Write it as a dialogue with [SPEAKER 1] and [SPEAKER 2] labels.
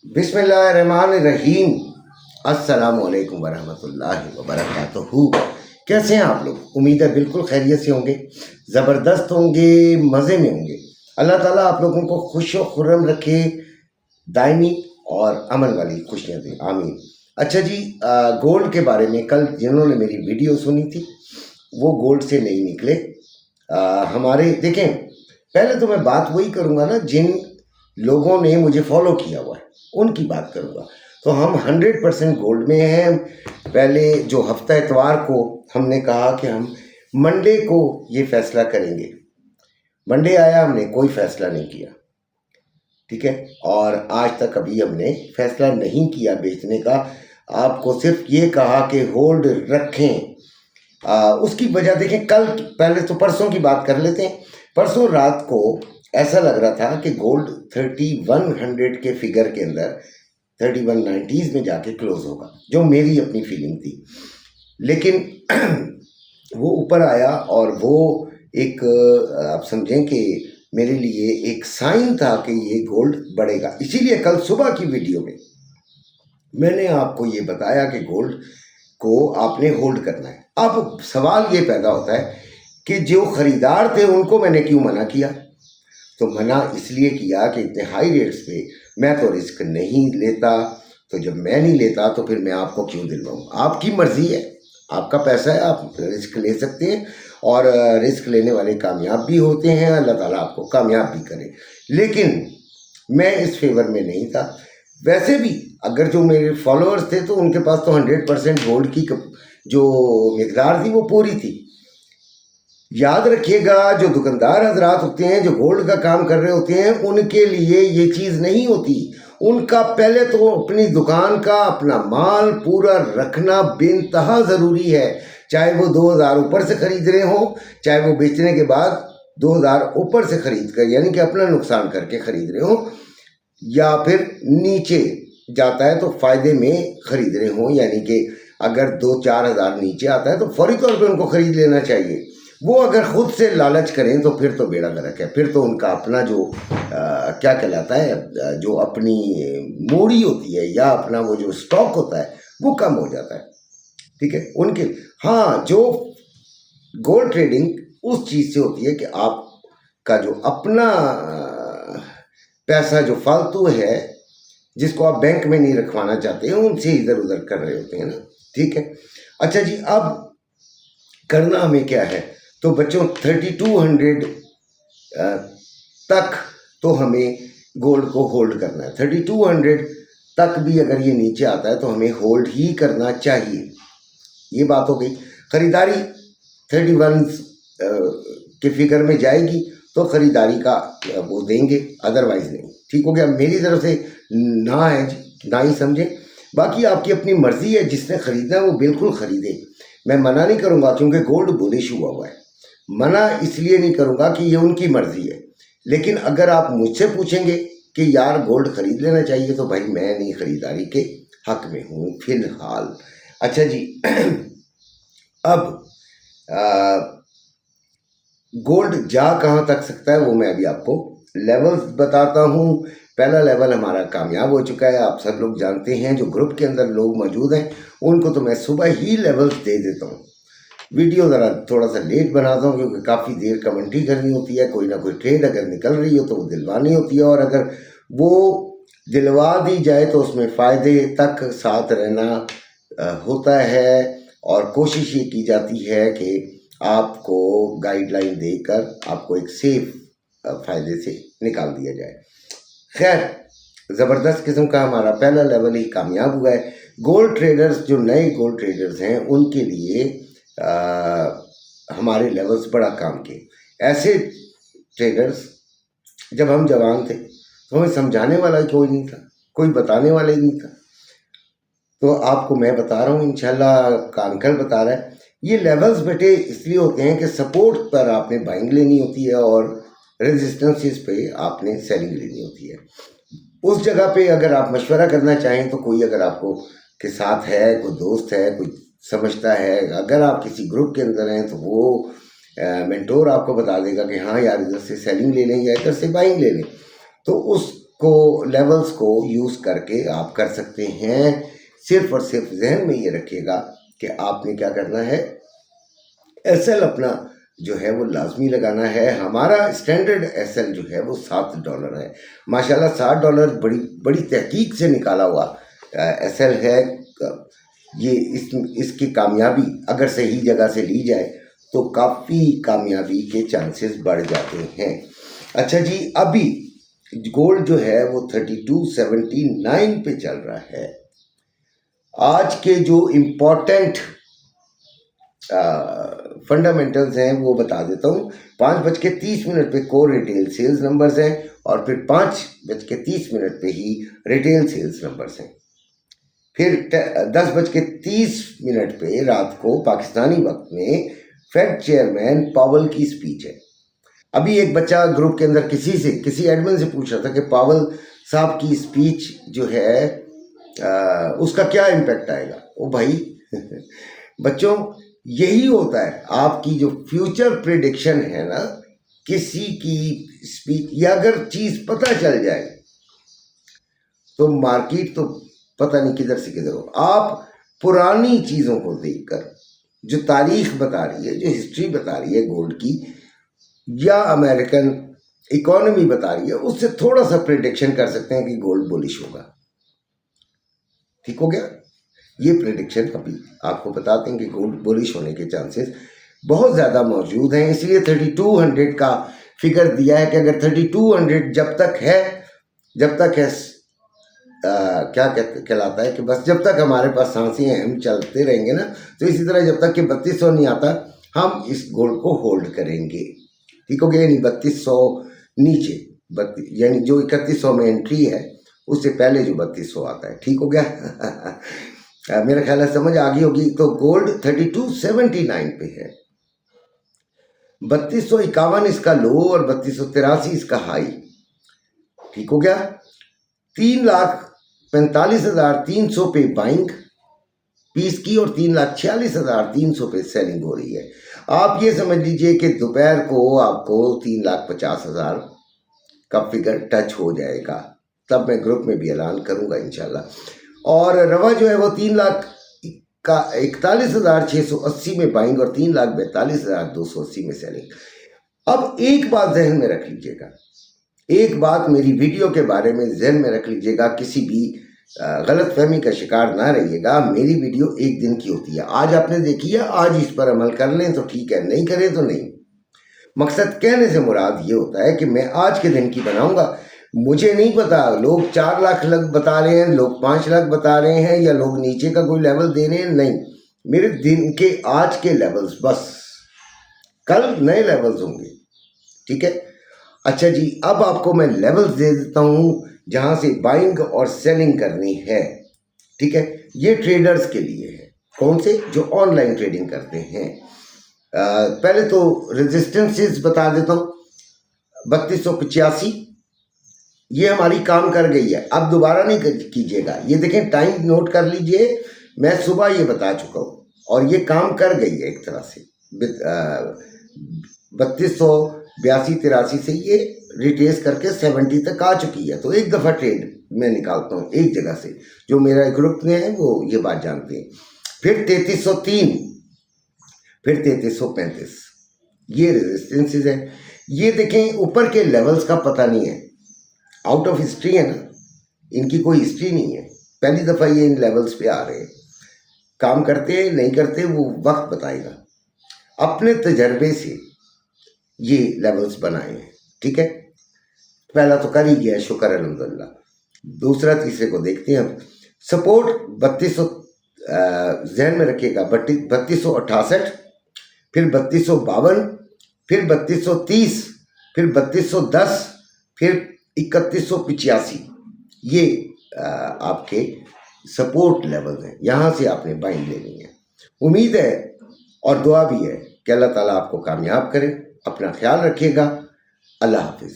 [SPEAKER 1] बिस्मिल्लाहिर्रहमानिर्रहीम। अस्सलामुअलैकुम वरहमतुल्लाहि वबरकातुहू। कैसे हैं आप लोग? उम्मीद है बिल्कुल खैरियत से होंगे, ज़बरदस्त होंगे, मज़े में होंगे। अल्लाह ताला आप लोगों को खुश व खुर्रम रखे, दायमी और अमन वाली खुशियाँ दें, आमीन। अच्छा जी, गोल्ड के बारे में कल जिन्होंने मेरी वीडियो सुनी थी वो गोल्ड से नहीं निकले। हमारे देखें, पहले तो मैं बात वही करूँगा ना जिन लोगों ने मुझे फॉलो किया हुआ है, उनकी बात करूँगा। तो हम 100% गोल्ड में हैं। पहले जो हफ्ता इतवार को हमने कहा कि हम मंडे को ये फैसला करेंगे, मंडे आया, हमने कोई फैसला नहीं किया, ठीक है। और आज तक अभी हमने फैसला नहीं किया बेचने का। आपको सिर्फ ये कहा कि होल्ड रखें। उसकी वजह देखें, कल पहले तो परसों की बात कर लेते हैं। परसों रात को ऐसा लग रहा था कि गोल्ड 3100 के फिगर के अंदर 3190s में जाके क्लोज होगा, जो मेरी अपनी फीलिंग थी। लेकिन वो ऊपर आया और वो एक आप समझें कि मेरे लिए एक साइन था कि ये गोल्ड बढ़ेगा। इसीलिए कल सुबह की वीडियो में मैंने आपको ये बताया कि गोल्ड को आपने होल्ड करना है। अब सवाल ये पैदा होता है कि जो ख़रीदार थे उनको मैंने क्यों मना किया? तो मना इसलिए किया कि इतने हाई रेट्स पे मैं तो रिस्क नहीं लेता। तो जब मैं नहीं लेता तो फिर मैं आपको क्यों दिलवाऊँ? आपकी मर्ज़ी है, आपका पैसा है, आप रिस्क ले सकते हैं और रिस्क लेने वाले कामयाब भी होते हैं। अल्लाह ताला आपको कामयाब भी करे। लेकिन मैं इस फेवर में नहीं था। वैसे भी अगर जो मेरे फॉलोअर्स थे तो उनके पास तो 100% गोल्ड की जो मिकदार थी वो पूरी थी। याद रखिएगा, जो दुकानदार हजरात होते हैं, जो गोल्ड का काम कर रहे होते हैं, उनके लिए ये चीज़ नहीं होती। उनका पहले तो अपनी दुकान का अपना माल पूरा रखना बेइंतहा ज़रूरी है। चाहे वो 2000 ऊपर से ख़रीद रहे हों, चाहे वो बेचने के बाद 2000 ऊपर से ख़रीद कर यानी कि अपना नुकसान करके ख़रीद रहे हों, या फिर नीचे जाता है तो फ़ायदे में ख़रीद रहे हों, यानी कि अगर 2-4 हज़ार नीचे आता है तो फौरी तौर पे उनको ख़रीद लेना चाहिए। वो अगर ख़ुद से लालच करें तो फिर तो बेड़ा गर्क है। फिर तो उनका अपना जो क्या कहलाता है, जो अपनी मूड़ी होती है या अपना वो जो स्टॉक होता है वो कम हो जाता है, ठीक है उनके। हाँ, जो गोल्ड ट्रेडिंग उस चीज़ से होती है कि आपका जो अपना पैसा जो फालतू है, जिसको आप बैंक में नहीं रखवाना चाहते हैं, उनसे इधर उधर कर रहे होते हैं ना, ठीक है। अच्छा जी, अब करना हमें क्या है? तो बच्चों 3200 तक तो हमें गोल्ड को होल्ड करना है। 3200 तक भी अगर ये नीचे आता है तो हमें होल्ड ही करना चाहिए। ये बात हो गई। ख़रीदारी 31 के फिगर में जाएगी तो ख़रीदारी का वो देंगे, अदरवाइज़ नहीं। ठीक हो गया, मेरी तरफ से ना है जी, ना ही समझें। बाकी आपकी अपनी मर्ज़ी है, जिसने ख़रीदना है वो बिल्कुल ख़रीदे। मैं मना नहीं करूँगा क्योंकि गोल्ड बुलिश हुआ है। मना इसलिए नहीं करूँगा कि ये उनकी मर्ज़ी है। लेकिन अगर आप मुझसे पूछेंगे कि यार गोल्ड ख़रीद लेना चाहिए, तो भाई मैं नहीं ख़रीदारी के हक़ में हूँ फ़िलहाल। अच्छा जी, अब गोल्ड जा कहाँ तक सकता है वो मैं अभी आपको लेवल्स बताता हूँ। पहला लेवल हमारा कामयाब हो चुका है, आप सब लोग जानते हैं। जो ग्रुप के अंदर लोग मौजूद हैं उनको तो मैं सुबह ही लेवल्स दे देता हूँ। वीडियो ज़रा थोड़ा सा लेट बनाता हूँ क्योंकि काफ़ी देर कमेंट्री करनी होती है। कोई ना कोई ट्रेड अगर निकल रही हो तो वो दिलवानी होती है, और अगर वो दिलवा दी जाए तो उसमें फ़ायदे तक साथ रहना होता है। और कोशिश ये की जाती है कि आपको गाइडलाइन देकर आपको एक सेफ फ़ायदे से निकाल दिया जाए। खैर, ज़बरदस्त किस्म का हमारा पहला लेवल ही कामयाब हुआ है। गोल्ड ट्रेडर्स, जो नए गोल्ड ट्रेडर्स हैं, उनके लिए हमारे लेवल्स बड़ा काम के। ऐसे ट्रेडर्स, जब हम जवान थे तो हमें समझाने वाला कोई नहीं था, कोई बताने वाला ही नहीं था। तो आपको मैं बता रहा हूँ, इंशाल्लाह का अंकल बता रहा है। ये लेवल्स बेटे इसलिए होते हैं कि सपोर्ट पर आपने बाइंग लेनी होती है और रेजिस्टेंसेस पे आपने सेलिंग लेनी होती है। उस जगह पे अगर आप मशवरा करना चाहें तो कोई अगर आपको के साथ है, कोई दोस्त है, कोई समझता है, अगर आप किसी ग्रुप के अंदर हैं तो वो मेंटोर आपको बता देगा कि हाँ यार, इधर से सेलिंग ले लें या इधर से बाइंग ले लें। तो उस को लेवल्स को यूज़ करके आप कर सकते हैं। सिर्फ और सिर्फ जहन में ये रखिएगा कि आपने क्या करना है, एसएल अपना जो है वो लाजमी लगाना है। हमारा स्टैंडर्ड एसएल जो है वो $7 है। माशाल्लाह $7 बड़ी बड़ी तहकीक से निकाला हुआ एसएल है। ये इसकी कामयाबी अगर सही जगह से ली जाए तो काफ़ी कामयाबी के चांसेस बढ़ जाते हैं। अच्छा जी, अभी गोल्ड जो है वो 3279 पे चल रहा है। आज के जो इम्पोर्टेंट फंडामेंटल्स हैं वो बता देता हूँ। 5:30 पे कोर रिटेल सेल्स नंबर्स हैं और फिर 5:30 पे ही रिटेल सेल्स नंबर्स हैं। फिर 10:30 पे रात को पाकिस्तानी वक्त में फेड चेयरमैन पावल की स्पीच है। अभी एक बच्चा ग्रुप के अंदर किसी एडमिन से पूछ रहा था कि पावल साहब की स्पीच जो है उसका क्या इम्पैक्ट आएगा। ओ भाई बच्चों, यही होता है आपकी जो फ्यूचर प्रिडिक्शन है ना, किसी की स्पीच या अगर चीज़ पता चल जाए तो मार्केट तो पता नहीं किधर से किधर हो। आप पुरानी चीज़ों को देखकर जो तारीख बता रही है, जो हिस्ट्री बता रही है गोल्ड की, या अमेरिकन इकोनॉमी बता रही है, उससे थोड़ा सा प्रिडिक्शन कर सकते हैं कि गोल्ड बुलिश होगा। ठीक हो गया। ये प्रिडिक्शन अभी आपको बताते हैं कि गोल्ड बुलिश होने के चांसेस बहुत ज़्यादा मौजूद हैं। इसलिए 3200 का फिगर दिया है कि अगर 3200 जब तक है क्या कहलाता है कि बस जब तक हमारे पास सांसें हैं हम चलते रहेंगे ना, तो इसी तरह जब तक कि 3200 नहीं आता हम इस गोल्ड को होल्ड करेंगे। ठीक हो गया। यानी 3200 नीचे यानी जो 3100 में एंट्री है उससे पहले जो 3200 आता है। ठीक हो गया। मेरा ख्याल है समझ आ गई होगी। तो गोल्ड 3279 पे है। 3251 इसका लो और 3283 इसका हाई। ठीक हो गया। 3,45,300 पे बाइंग पीस की और 3,46,300 पे सेलिंग हो रही है। आप ये समझ लीजिए कि दोपहर को आपको 3,50,000 का फिगर टच हो जाएगा। तब मैं ग्रुप में भी ऐलान करूंगा इंशाल्लाह। और रवा जो है वो 3,41,680 में बाइंग और 3,42,280 में सेलिंग। अब एक बात जहन में रख लीजिएगा, एक बात मेरी वीडियो के बारे में जहन में रख लीजिएगा, किसी भी गलत फहमी का शिकार ना रहिएगा। मेरी वीडियो एक दिन की होती है। आज आपने देखी है, आज इस पर अमल कर लें तो ठीक है, नहीं करें तो नहीं। मकसद कहने से मुराद ये होता है कि मैं आज के दिन की बनाऊंगा। मुझे नहीं पता लोग 4 लाख लग बता रहे हैं, लोग 5 लाख बता रहे हैं, या लोग नीचे का कोई लेवल दे रहे हैं। नहीं, मेरे दिन के आज के लेवल्स बस, कल नए लेवल्स होंगे। ठीक है। अच्छा जी, अब आपको मैं लेवल्स दे देता हूँ जहाँ से बाइंग और सेलिंग करनी है। ठीक है। ये ट्रेडर्स के लिए है। कौन से? जो ऑनलाइन ट्रेडिंग करते हैं। पहले तो रेजिस्टेंसेस बता देता हूँ। 3285 ये हमारी काम कर गई है, अब दोबारा नहीं कीजिएगा। ये देखें, टाइम नोट कर लीजिए, मैं सुबह ये बता चुका हूँ और ये काम कर गई है एक तरह से। 3282-83 से ये रिट्रेस करके 70 तक आ चुकी है। तो एक दफ़ा ट्रेड मैं निकालता हूँ एक जगह से, जो मेरा ग्रुप में है वो ये बात जानते हैं। फिर 3303, फिर 3335, ये रेजिस्टेंसेस है। ये देखें, ऊपर के लेवल्स का पता नहीं है, आउट ऑफ हिस्ट्री है ना, इनकी कोई हिस्ट्री नहीं है। पहली दफ़ा ये इन लेवल्स पे आ रहे हैं। काम करते नहीं करते वो वक्त बताएगा। अपने तजर्बे से ये लेवल्स बनाए हैं। ठीक है। पहला तो कर ही गया, शुक्र अल्हम्दुलिल्लाह। दूसरा तीसरे को देखते हैं। अब सपोर्ट 3200 जहन में रखिएगा, 3268, फिर 3252, फिर 3230, फिर 3210, फिर 3185। ये आपके सपोर्ट लेवल हैं। यहाँ से आपने बाइंग लेनी है। उम्मीद है और दुआ भी है कि अल्लाह ताला आपको कामयाब करे। अपना ख्याल रखिएगा। अल्लाह हाफिज़।